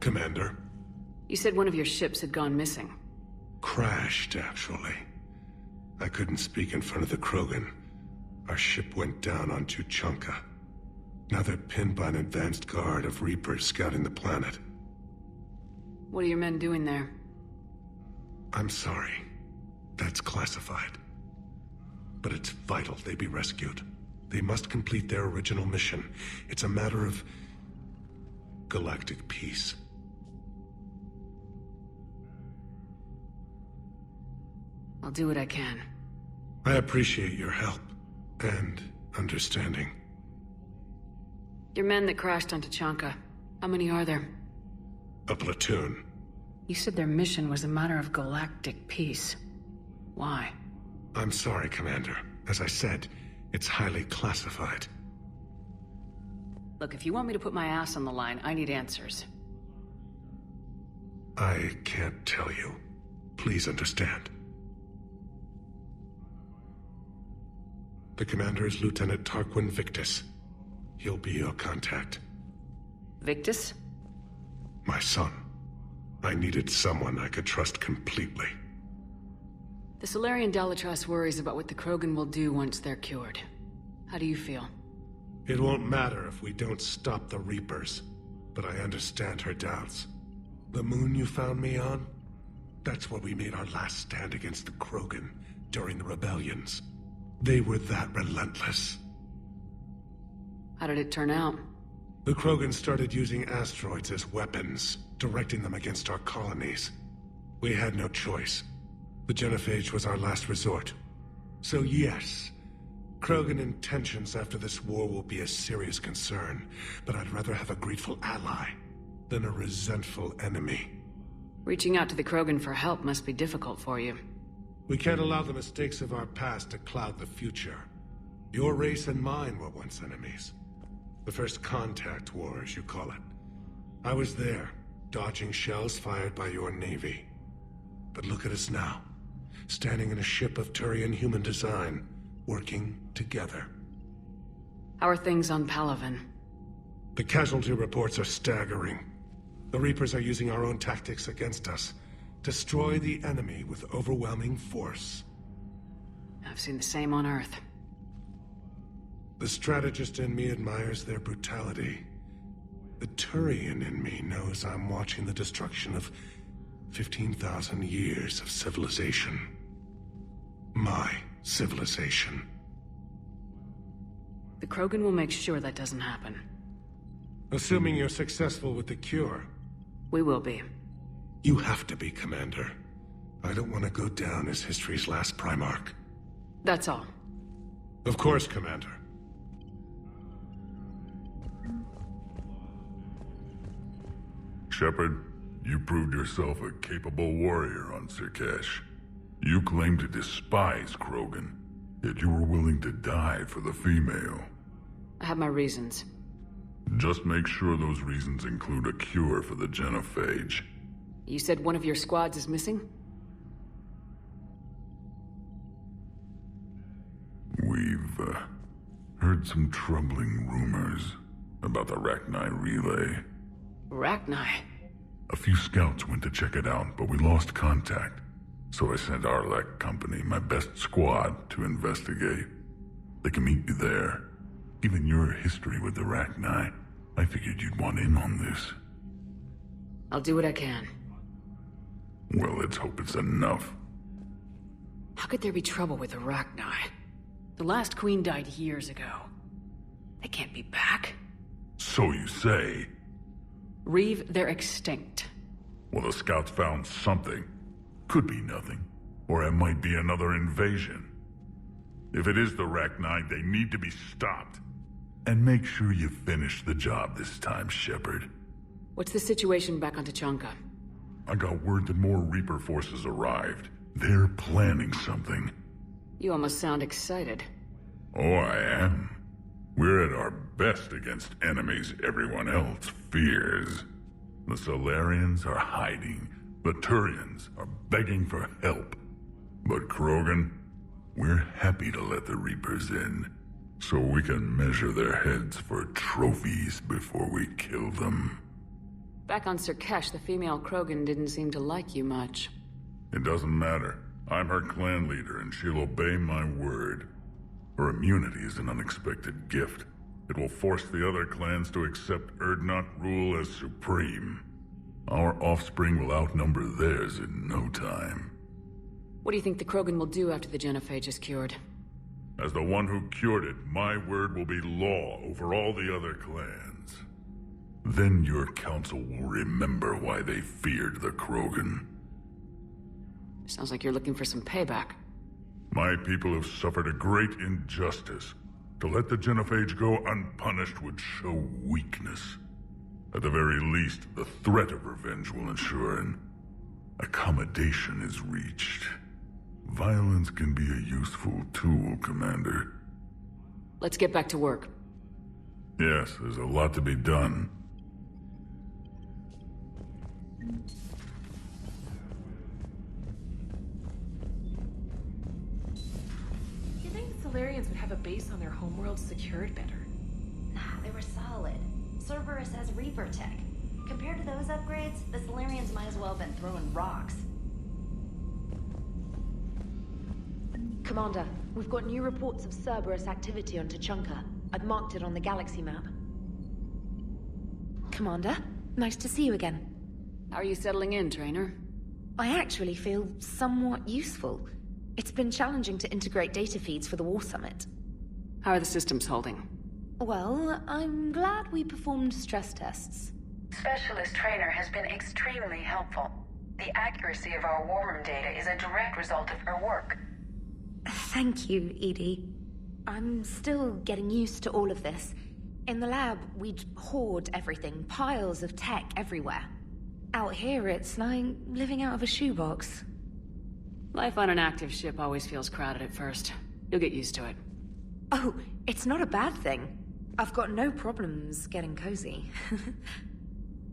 Commander? You said one of your ships had gone missing. Crashed, actually. I couldn't speak in front of the Krogan. Our ship went down on Tuchanka. Now they're pinned by an advanced guard of Reapers scouting the planet. What are your men doing there? I'm sorry. That's classified. But it's vital they be rescued. They must complete their original mission. It's a matter of galactic peace. I'll do what I can. I appreciate your help and understanding. Your men that crashed on Tuchanka, how many are there? A platoon. You said their mission was a matter of galactic peace. Why? I'm sorry, Commander. As I said, it's highly classified. Look, if you want me to put my ass on the line, I need answers. I can't tell you. Please understand. The commander is Lieutenant Tarquin Victus. He'll be your contact. Victus? My son. I needed someone I could trust completely. The Solarian Dalatrass worries about what the Krogan will do once they're cured. How do you feel? It won't matter if we don't stop the Reapers, but I understand her doubts. The moon you found me on? That's where we made our last stand against the Krogan during the rebellions. They were that relentless. How did it turn out? The Krogan started using asteroids as weapons, directing them against our colonies. We had no choice. The genophage was our last resort. So yes, Krogan intentions after this war will be a serious concern, but I'd rather have a grateful ally than a resentful enemy. Reaching out to the Krogan for help must be difficult for you. We can't allow the mistakes of our past to cloud the future. Your race and mine were once enemies. The first contact war, as you call it. I was there, dodging shells fired by your navy. But look at us now, standing in a ship of Turian human design, working together. How are things on Palaven? The casualty reports are staggering. The Reapers are using our own tactics against us. Destroy the enemy with overwhelming force. I've seen the same on Earth. The strategist in me admires their brutality. The Turian in me knows I'm watching the destruction of 15,000 years of civilization. My civilization. The Krogan will make sure that doesn't happen. Assuming you're successful with the cure. We will be. You have to be, Commander. I don't want to go down as history's last Primarch. That's all. Of course, Commander. Shepard, you proved yourself a capable warrior on Sur'Kesh. You claim to despise Krogan, yet you were willing to die for the female. I have my reasons. Just make sure those reasons include a cure for the genophage. You said one of your squads is missing? We've heard some troubling rumors about the Rachni relay. Rachni? A few scouts went to check it out, but we lost contact. So I sent Arlec Company, my best squad, to investigate. They can meet you there. Given your history with the Rachni, I figured you'd want in on this. I'll do what I can. Well, let's hope it's enough. How could there be trouble with the Rachni? The last queen died years ago. They can't be back. So you say. Wreav, they're extinct. Well, the scouts found something. Could be nothing. Or it might be another invasion. If it is the Rachni, they need to be stopped. And make sure you finish the job this time, Shepard. What's the situation back on Tuchanka? I got word that more Reaper forces arrived. They're planning something. You almost sound excited. Oh, I am. We're at our best against enemies everyone else fears. The Solarians are hiding. The Turians are begging for help. But Krogan, we're happy to let the Reapers in. so we can measure their heads for trophies before we kill them. Back on Sur'Kesh, the female Krogan didn't seem to like you much. It doesn't matter. I'm her clan leader, and she'll obey my word. Her immunity is an unexpected gift. It will force the other clans to accept Urdnot rule as supreme. Our offspring will outnumber theirs in no time. What do you think the Krogan will do after the genophage is cured? As the one who cured it, my word will be law over all the other clans. Then your council will remember why they feared the Krogan. Sounds like you're looking for some payback. My people have suffered a great injustice. To let the genophage go unpunished would show weakness. At the very least, the threat of revenge will ensure an accommodation is reached. Violence can be a useful tool, Commander. Let's get back to work. Yes, there's a lot to be done. You think the Solarians would have a base on their homeworld secured better? Nah, they were solid. Cerberus has Reaper tech. Compared to those upgrades, the Solarians might as well have been throwing rocks. Commander, we've got new reports of Cerberus activity on Tuchanka. I've marked it on the galaxy map. Commander, nice to see you again. How are you settling in, Trainer? I actually feel somewhat useful. It's been challenging to integrate data feeds for the War Summit. How are the systems holding? Well, I'm glad we performed stress tests. Specialist Trainer has been extremely helpful. The accuracy of our war room data is a direct result of her work. Thank you, Edie. I'm still getting used to all of this. In the lab, we'd hoard everything, piles of tech everywhere. Out here, it's like living out of a shoebox. Life on an active ship always feels crowded at first. You'll get used to it. Oh, it's not a bad thing. I've got no problems getting cozy.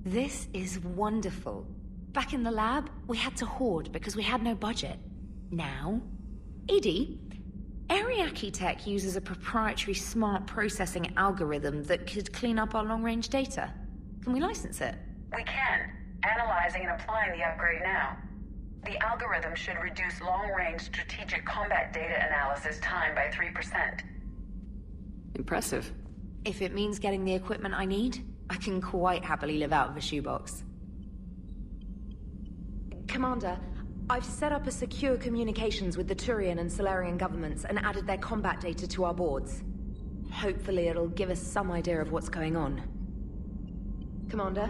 This is wonderful. Back in the lab, we had to hoard because we had no budget. Now, Edie, Ariake Tech uses a proprietary smart processing algorithm that could clean up our long-range data. Can we license it? We can. Analyzing and applying the upgrade now. The algorithm should reduce long-range strategic combat data analysis time by 3%. Impressive. If it means getting the equipment I need, I can quite happily live out of a shoebox. Commander, I've set up a secure communications with the Turian and Solarian governments and added their combat data to our boards. Hopefully it'll give us some idea of what's going on. Commander?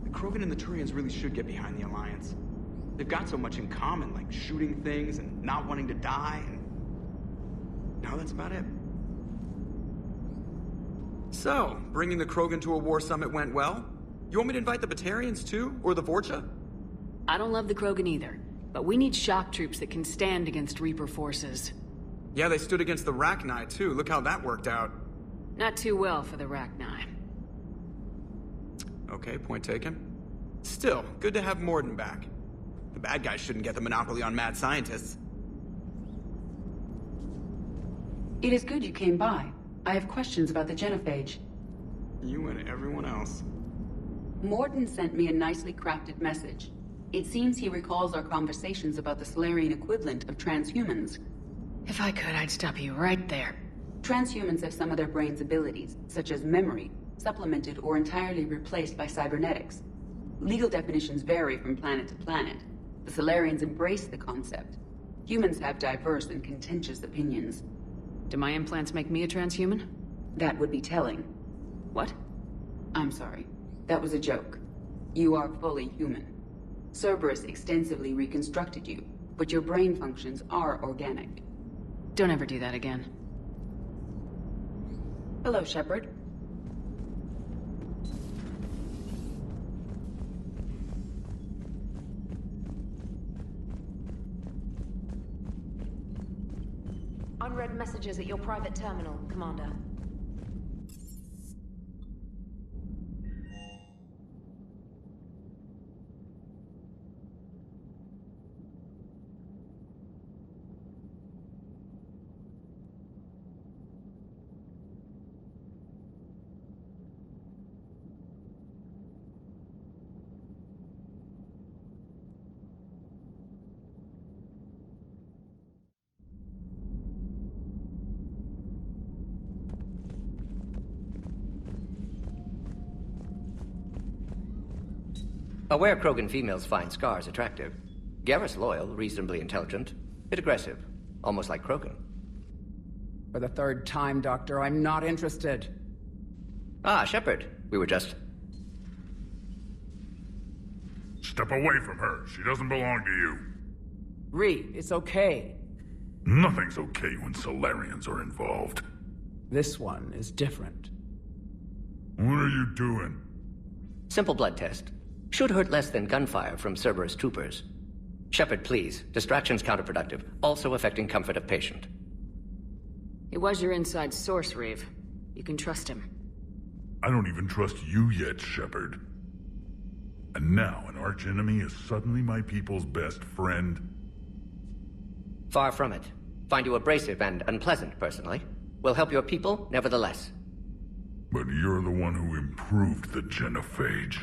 The Krogan and the Turians really should get behind the Alliance. They've got so much in common, like shooting things and not wanting to die, and now that's about it. So, bringing the Krogan to a war summit went well? You want me to invite the Batarians too, or the Vorcha? I don't love the Krogan either, but we need shock troops that can stand against Reaper forces. Yeah, they stood against the Rachni too. Look how that worked out. Not too well for the Rachni. Okay, point taken. Still, good to have Mordin back. The bad guys shouldn't get the monopoly on mad scientists. It is good you came by. I have questions about the genophage. You and everyone else. Mordin sent me a nicely crafted message. It seems he recalls our conversations about the Solarian equivalent of transhumans. If I could, I'd stop you right there. Transhumans have some of their brain's abilities, such as memory, supplemented or entirely replaced by cybernetics. Legal definitions vary from planet to planet. The Solarians embrace the concept. Humans have diverse and contentious opinions. Do my implants make me a transhuman? That would be telling. What? I'm sorry. That was a joke. You are fully human. Cerberus extensively reconstructed you, but your brain functions are organic. Don't ever do that again. Hello, Shepard. Unread messages at your private terminal, Commander. Aware Krogan females find scars attractive. Garrus loyal, reasonably intelligent, bit aggressive, almost like Krogan. For the third time, Doctor, I'm not interested. Ah, Shepard. We were just... Step away from her. She doesn't belong to you. Wreav, it's okay. Nothing's okay when Solarians are involved. This one is different. What are you doing? Simple blood test. Should hurt less than gunfire from Cerberus troopers. Shepard, please. Distraction's counterproductive, also affecting comfort of patient. He was your inside source, Wreav. You can trust him. I don't even trust you yet, Shepard. And now an archenemy is suddenly my people's best friend? Far from it. Find you abrasive and unpleasant, personally. Will help your people, nevertheless. But you're the one who improved the genophage.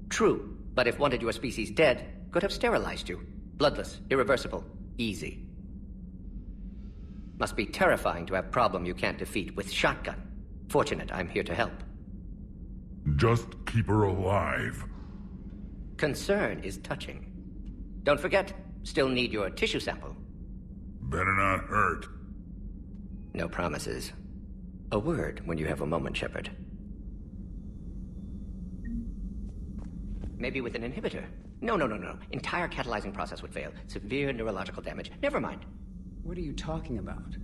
True, but if wanted your species dead, could have sterilized you. Bloodless, irreversible, easy. Must be terrifying to have problem you can't defeat with shotgun. Fortunate I'm here to help. Just keep her alive. Concern is touching. Don't forget, still need your tissue sample. Better not hurt. No promises. A word when you have a moment, Shepard. Maybe with an inhibitor. No. Entire catalyzing process would fail. Severe neurological damage. Never mind. What are you talking about?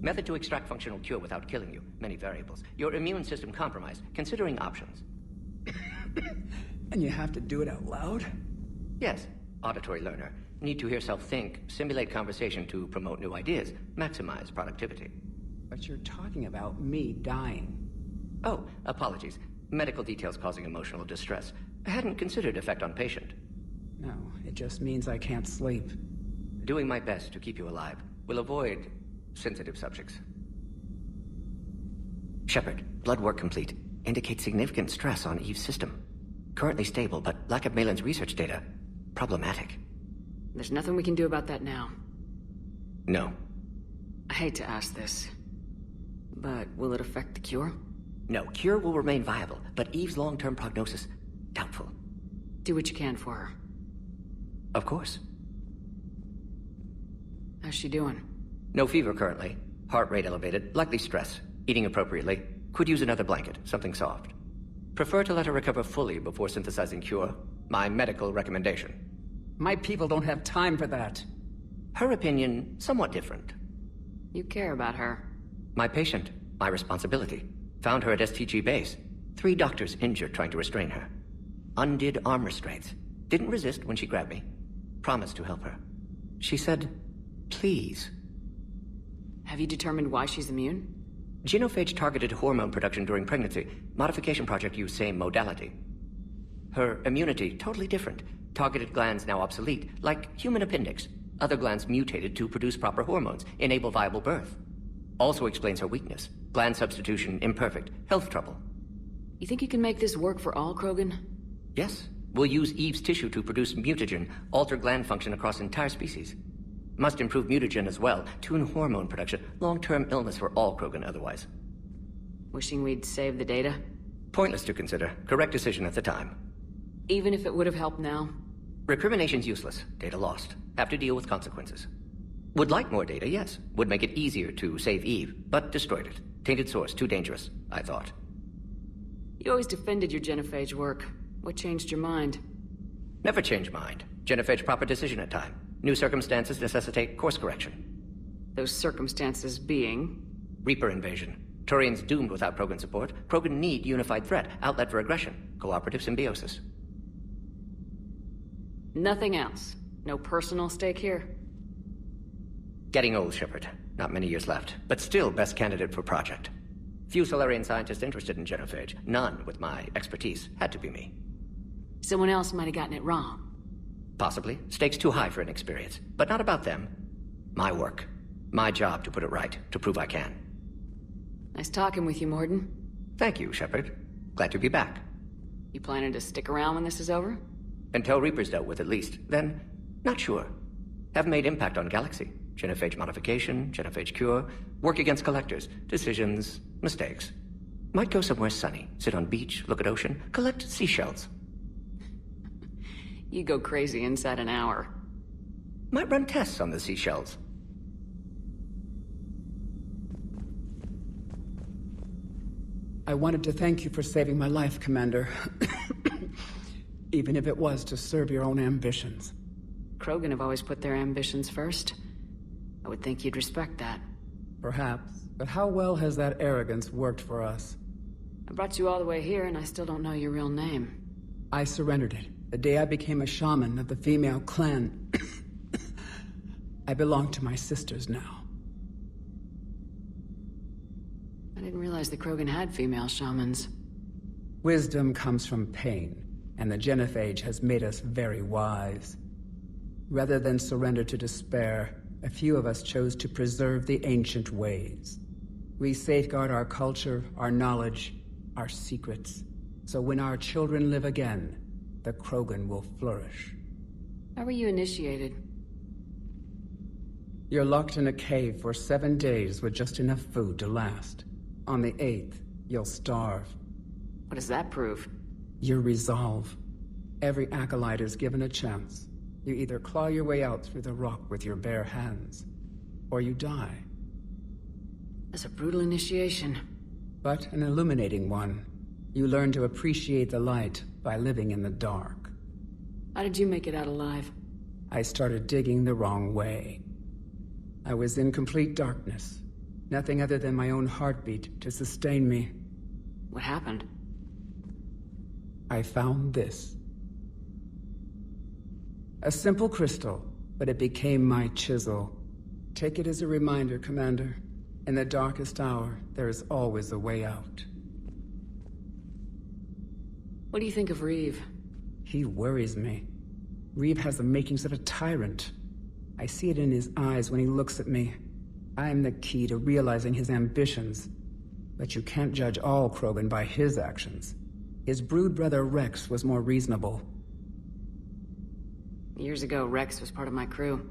Method to extract functional cure without killing you. Many variables. Your immune system compromised. Considering options. And you have to do it out loud? Yes. Auditory learner. Need to hear self think, simulate conversation to promote new ideas, maximize productivity. But you're talking about me dying. Oh, apologies. Medical details causing emotional distress. I hadn't considered effect on patient. No, it just means I can't sleep. Doing my best to keep you alive. Will avoid sensitive subjects. Shepard, blood work complete. Indicates significant stress on Eve's system. Currently stable, but lack of Malin's research data. Problematic. There's nothing we can do about that now. No. I hate to ask this, but will it affect the cure? No, cure will remain viable, but Eve's long-term prognosis, doubtful. Do what you can for her. Of course. How's she doing? No fever currently. Heart rate elevated, likely stress. Eating appropriately. Could use another blanket, something soft. Prefer to let her recover fully before synthesizing cure. My medical recommendation. My people don't have time for that. Her opinion, somewhat different. You care about her. My patient, my responsibility. Found her at STG base. 3 doctors injured trying to restrain her. Undid arm restraints. Didn't resist when she grabbed me. Promised to help her. She said, please. Have you determined why she's immune? Genophage targeted hormone production during pregnancy. Modification project used same modality. Her immunity, totally different. Targeted glands now obsolete, like human appendix. Other glands mutated to produce proper hormones, enable viable birth. Also explains her weakness. Gland substitution imperfect. Health trouble. You think you can make this work for all Krogan? Yes. We'll use Eve's tissue to produce mutagen, alter gland function across entire species. Must improve mutagen as well, tune hormone production. Long-term illness for all Krogan otherwise. Wishing we'd saved the data? Pointless to consider. Correct decision at the time. Even if it would have helped now? Recrimination's useless. Data lost. Have to deal with consequences. Would like more data, yes. Would make it easier to save Eve, but destroyed it. Tainted source, too dangerous, I thought. You always defended your genophage work. What changed your mind? Never change mind. Genophage proper decision at time. New circumstances necessitate course correction. Those circumstances being? Reaper invasion. Turians doomed without Krogan support. Krogan need unified threat, outlet for aggression. Cooperative symbiosis. Nothing else? No personal stake here? Getting old, Shepard. Not many years left, but still best candidate for project. Few Solarian scientists interested in genophage. None with my expertise. Had to be me. Someone else might have gotten it wrong. Possibly. Stakes too high for an experience. But not about them. My work. My job to put it right. To prove I can. Nice talking with you, Mordin. Thank you, Shepard. Glad to be back. You planning to stick around when this is over? Until Reaper's dealt with, at least. Then, not sure. Have made impact on Galaxy. Genophage modification, genophage cure, work against collectors, decisions, mistakes. Might go somewhere sunny, sit on beach, look at ocean, collect seashells. You go crazy inside an hour. Might run tests on the seashells. I wanted to thank you for saving my life, Commander. Even if it was to serve your own ambitions. Krogan have always put their ambitions first. I would think you'd respect that. Perhaps, but how well has that arrogance worked for us? I brought you all the way here and I still don't know your real name. I surrendered it the day I became a shaman of the female clan. I belong to my sisters now. I didn't realize the Krogan had female shamans. Wisdom comes from pain, and the genophage has made us very wise. Rather than surrender to despair, a few of us chose to preserve the ancient ways. We safeguard our culture, our knowledge, our secrets. So when our children live again, the Krogan will flourish. How were you initiated? You're locked in a cave for 7 days with just enough food to last. On the 8th, you'll starve. What does that prove? Your resolve. Every acolyte is given a chance. You either claw your way out through the rock with your bare hands, or you die. That's a brutal initiation. But an illuminating one. You learn to appreciate the light by living in the dark. How did you make it out alive? I started digging the wrong way. I was in complete darkness. Nothing other than my own heartbeat to sustain me. What happened? I found this. A simple crystal, but it became my chisel. Take it as a reminder, Commander. In the darkest hour, there is always a way out. What do you think of Wreav? He worries me. Wreav has the makings of a tyrant. I see it in his eyes when he looks at me. I am the key to realizing his ambitions. But you can't judge all Krogan by his actions. His brood brother Rex was more reasonable. Years ago, Rex was part of my crew.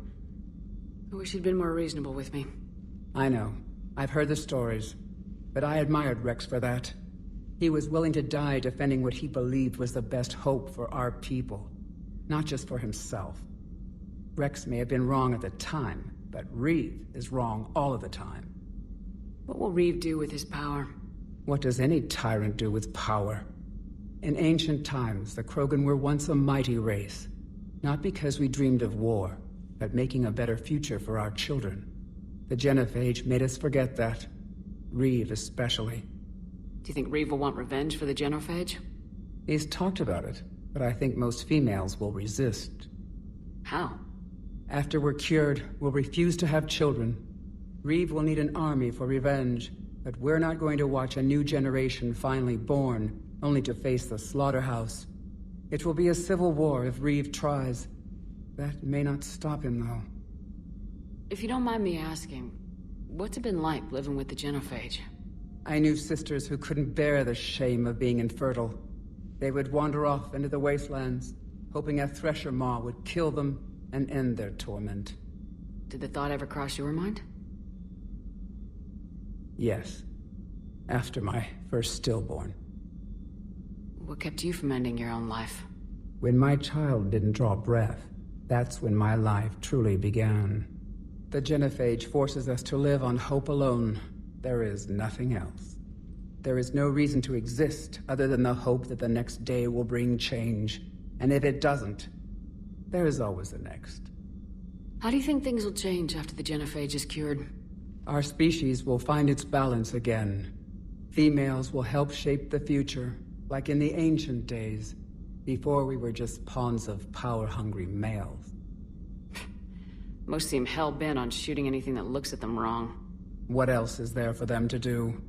I wish he'd been more reasonable with me. I know. I've heard the stories. But I admired Rex for that. He was willing to die defending what he believed was the best hope for our people. Not just for himself. Rex may have been wrong at the time, but Wreav is wrong all of the time. What will Wreav do with his power? What does any tyrant do with power? In ancient times, the Krogan were once a mighty race. Not because we dreamed of war, but making a better future for our children. The genophage made us forget that. Wreav especially. Do you think Wreav will want revenge for the genophage? He's talked about it, but I think most females will resist. How? After we're cured, we'll refuse to have children. Wreav will need an army for revenge, but we're not going to watch a new generation finally born, only to face the slaughterhouse. It will be a civil war if Wreav tries. That may not stop him, though. If you don't mind me asking, what's it been like living with the genophage? I knew sisters who couldn't bear the shame of being infertile. They would wander off into the wastelands, hoping a thresher maw would kill them and end their torment. Did the thought ever cross your mind? Yes. After my first stillborn. What kept you from ending your own life? When my child didn't draw breath, that's when my life truly began. The genophage forces us to live on hope alone. There is nothing else. There is no reason to exist other than the hope that the next day will bring change. And if it doesn't, there is always the next. How do you think things will change after the genophage is cured? Our species will find its balance again. Females will help shape the future, like in the ancient days, before we were just pawns of power-hungry males. Most seem hell-bent on shooting anything that looks at them wrong. What else is there for them to do?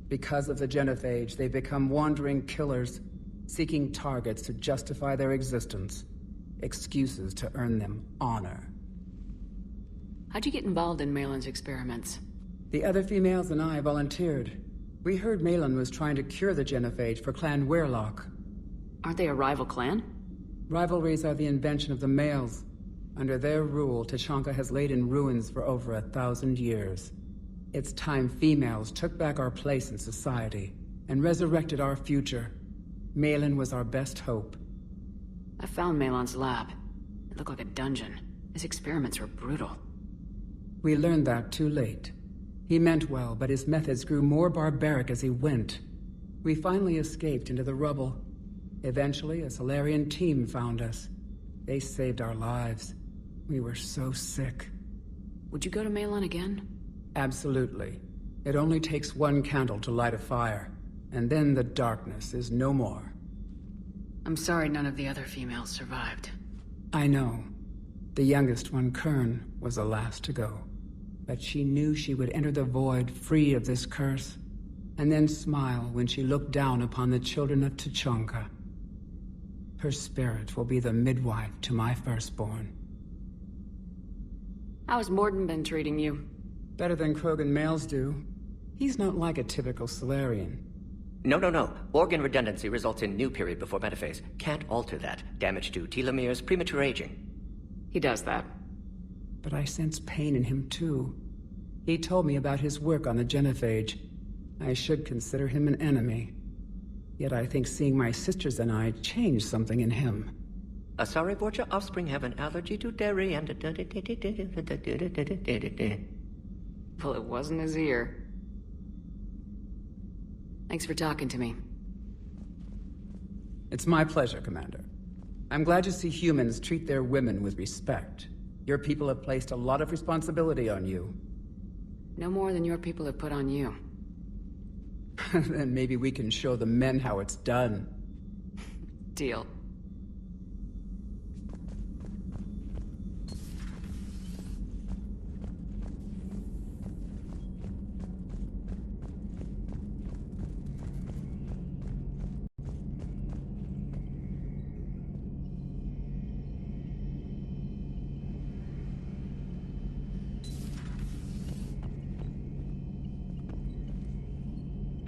Because of the genophage, they become wandering killers, seeking targets to justify their existence. Excuses to earn them honor. How'd you get involved in Malin's experiments? The other females and I volunteered. We heard Malin was trying to cure the genophage for Clan Weirlock. Aren't they a rival clan? Rivalries are the invention of the males. Under their rule, Tuchanka has laid in ruins for over 1,000 years. It's time females took back our place in society and resurrected our future. Malin was our best hope. I found Malon's lab. It looked like a dungeon. His experiments were brutal. We learned that too late. He meant well, but his methods grew more barbaric as he went. We finally escaped into the rubble. Eventually, a Solarian team found us. They saved our lives. We were so sick. Would you go to Malon again? Absolutely. It only takes one candle to light a fire, and then the darkness is no more. I'm sorry none of the other females survived. I know. The youngest one, Kern, was the last to go. But she knew she would enter the void free of this curse, and then smile when she looked down upon the children of Tuchanka. Her spirit will be the midwife to my firstborn. How's Mordin been treating you? Better than Krogan males do. He's not like a typical Solarian. No. Organ redundancy results in new period before metaphase. Can't alter that. Damage to telomeres, premature aging. He does that. But I sense pain in him too. He told me about his work on the genophage. I should consider him an enemy. Yet I think seeing my sisters and I changed something in him. Sorry, Borgia, offspring have an allergy to dairy and... Well, it wasn't his ear. Thanks for talking to me. It's my pleasure, Commander. I'm glad to see humans treat their women with respect. Your people have placed a lot of responsibility on you. No more than your people have put on you. Then maybe we can show the men how it's done. Deal.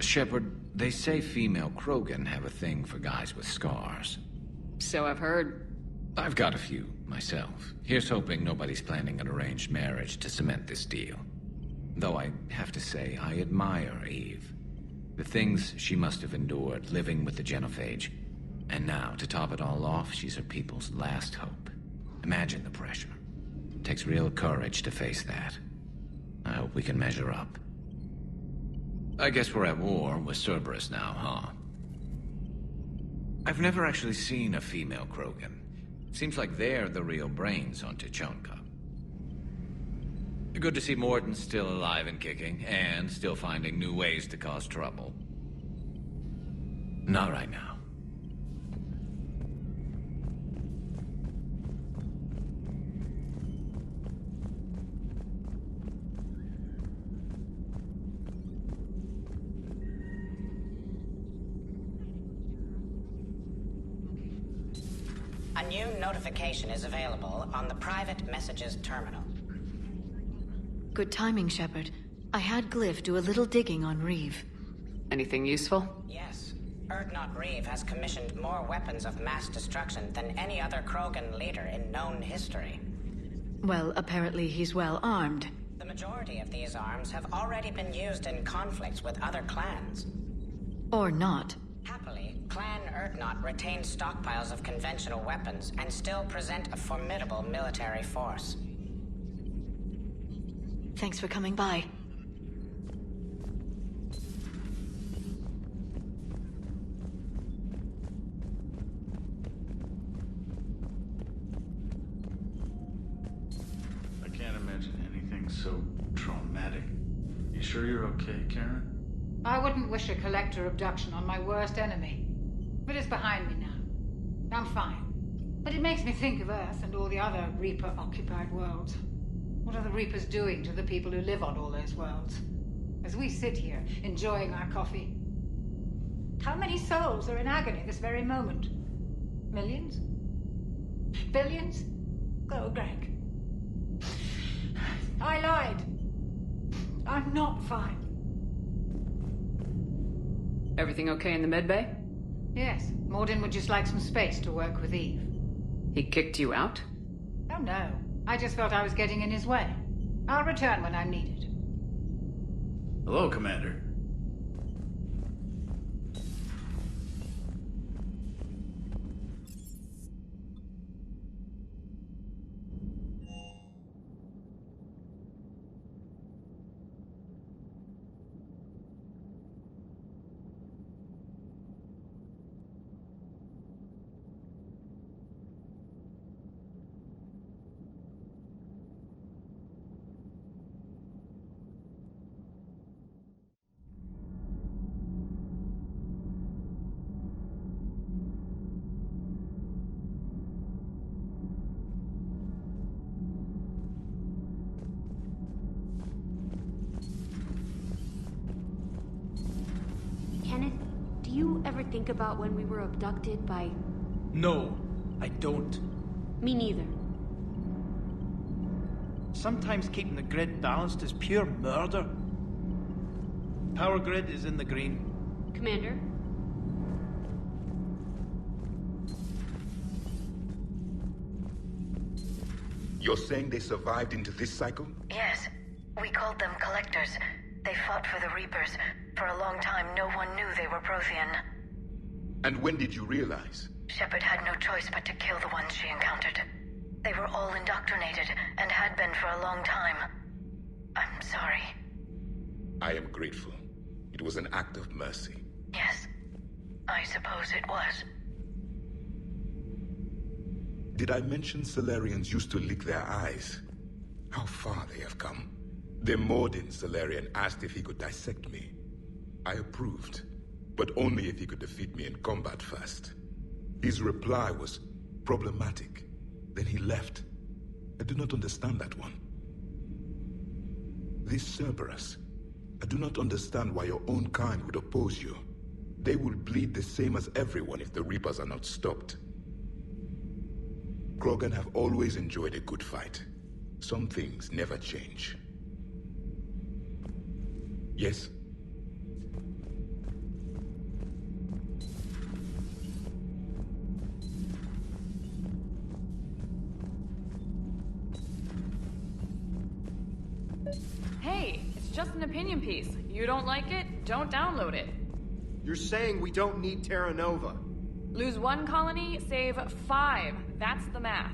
Shepard, they say female Krogan have a thing for guys with scars. So I've heard. I've got a few, myself. Here's hoping nobody's planning an arranged marriage to cement this deal. Though I have to say, I admire Eve. The things she must have endured living with the genophage. And now, to top it all off, she's her people's last hope. Imagine the pressure. It takes real courage to face that. I hope we can measure up. I guess we're at war with Cerberus now, huh? I've never actually seen a female Krogan. Seems like they're the real brains on Tuchanka. Good to see Mordin still alive and kicking, and still finding new ways to cause trouble. Not right now. A new notification is available on the private messages terminal. Good timing, Shepard. I had Glyph do a little digging on Wreav. Anything useful? Yes. Wreav has commissioned more weapons of mass destruction than any other Krogan leader in known history. Well, apparently he's well armed. The majority of these arms have already been used in conflicts with other clans. Or not. Happily, Clan Urdnot retains stockpiles of conventional weapons and still present a formidable military force. Thanks for coming by. I can't imagine anything so traumatic. You sure you're okay, Karen? I wouldn't wish a collector abduction on my worst enemy. But it's behind me now. I'm fine. But it makes me think of Earth and all the other Reaper-occupied worlds. What are the Reapers doing to the people who live on all those worlds? As we sit here, enjoying our coffee. How many souls are in agony this very moment? Millions? Billions? Oh, Greg. I lied. I'm not fine. Everything okay in the medbay? Yes. Mordin would just like some space to work with Eve. He kicked you out? Oh, no. I just felt I was getting in his way. I'll return when I'm needed. Hello, Commander. ever think about when we were abducted by... No, I don't. Me neither. Sometimes keeping the grid balanced is pure murder. Power grid is in the green. Commander? You're saying they survived into this cycle? Yes. We called them Collectors. They fought for the Reapers. For a long time, no one knew they were Prothean. And when did you realize? Shepard had no choice but to kill the ones she encountered. They were all indoctrinated, and had been for a long time. I'm sorry. I am grateful. It was an act of mercy. Yes. I suppose it was. Did I mention Salarians used to lick their eyes? How far they have come. The Mordin Salarian asked if he could dissect me. I approved, but only if he could defeat me in combat first. His reply was problematic. Then he left. I do not understand that one. This Cerberus, I do not understand why your own kind would oppose you. They will bleed the same as everyone if the Reapers are not stopped. Krogan have always enjoyed a good fight. Some things never change. Yes? Hey, it's just an opinion piece. You don't like it? Don't download it. You're saying we don't need Terra Nova. Lose 1 colony, save 5. That's the math.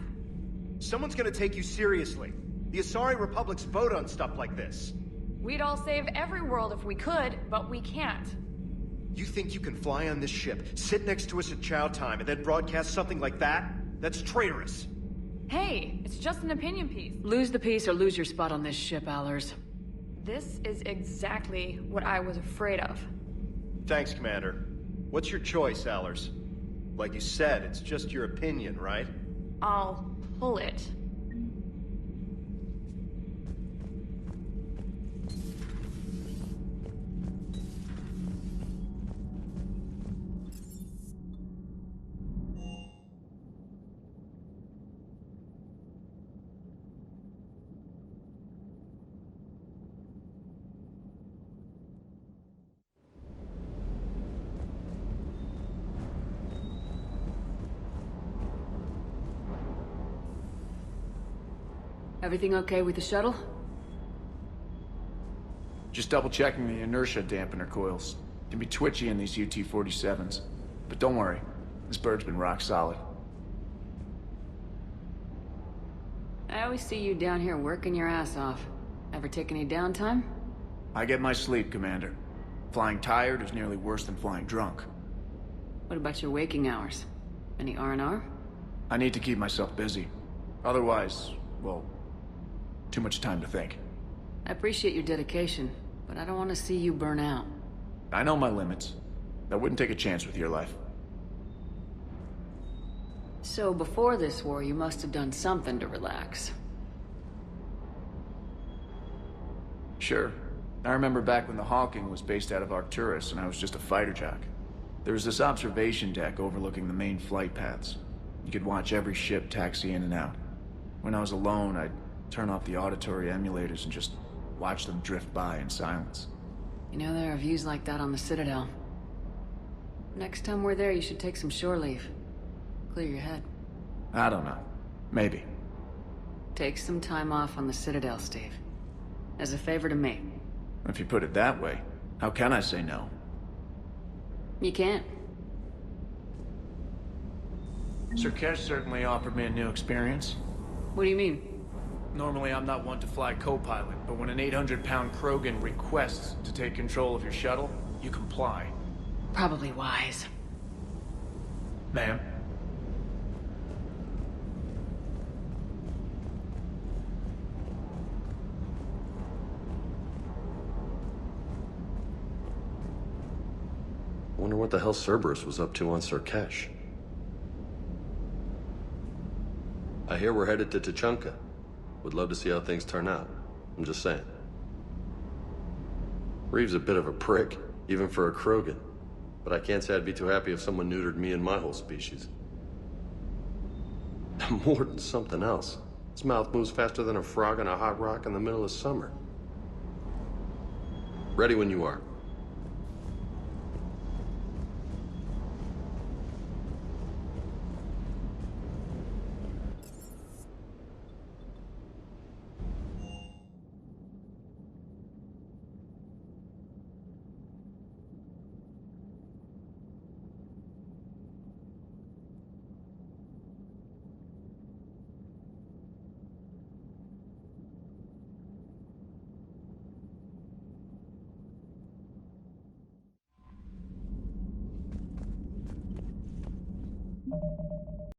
Someone's gonna take you seriously. The Asari Republics vote on stuff like this. We'd all save every world if we could, but we can't. You think you can fly on this ship, sit next to us at chow time, and then broadcast something like that? That's traitorous. Hey, it's just an opinion piece. Lose the piece or lose your spot on this ship, Allers. This is exactly what I was afraid of. Thanks, Commander. What's your choice, Allers? Like you said, it's just your opinion, right? I'll pull it. Everything okay with the shuttle? Just double checking the inertia dampener coils. Can be twitchy in these UT-47s. But don't worry, this bird's been rock solid. I always see you down here working your ass off. Ever take any downtime? I get my sleep, Commander. Flying tired is nearly worse than flying drunk. What about your waking hours? Any R&R? I need to keep myself busy. Otherwise, well, too much time to think. I appreciate your dedication, but I don't want to see you burn out. I know my limits. I wouldn't take a chance with your life. So before this war, you must have done something to relax. Sure. I remember back when the Hawking was based out of Arcturus and I was just a fighter jock. There was this observation deck overlooking the main flight paths. You could watch every ship taxi in and out. When I was alone, I'd turn off the auditory emulators and just watch them drift by in silence. You know, there are views like that on the Citadel. Next time we're there, you should take some shore leave. Clear your head. I don't know. Maybe. Take some time off on the Citadel, Steve. As a favor to me. If you put it that way, how can I say no? You can't. Sur'Kesh certainly offered me a new experience. What do you mean? Normally I'm not one to fly co-pilot, but when an 800-pound Krogan requests to take control of your shuttle, you comply. Probably wise. Ma'am? I wonder what the hell Cerberus was up to on Sur'Kesh. I hear we're headed to Tuchanka. Would love to see how things turn out. I'm just saying. Wreav's a bit of a prick, even for a Krogan. but I can't say I'd be too happy if someone neutered me and my whole species. Mordin's something else. His mouth moves faster than a frog on a hot rock in the middle of summer. Ready when you are.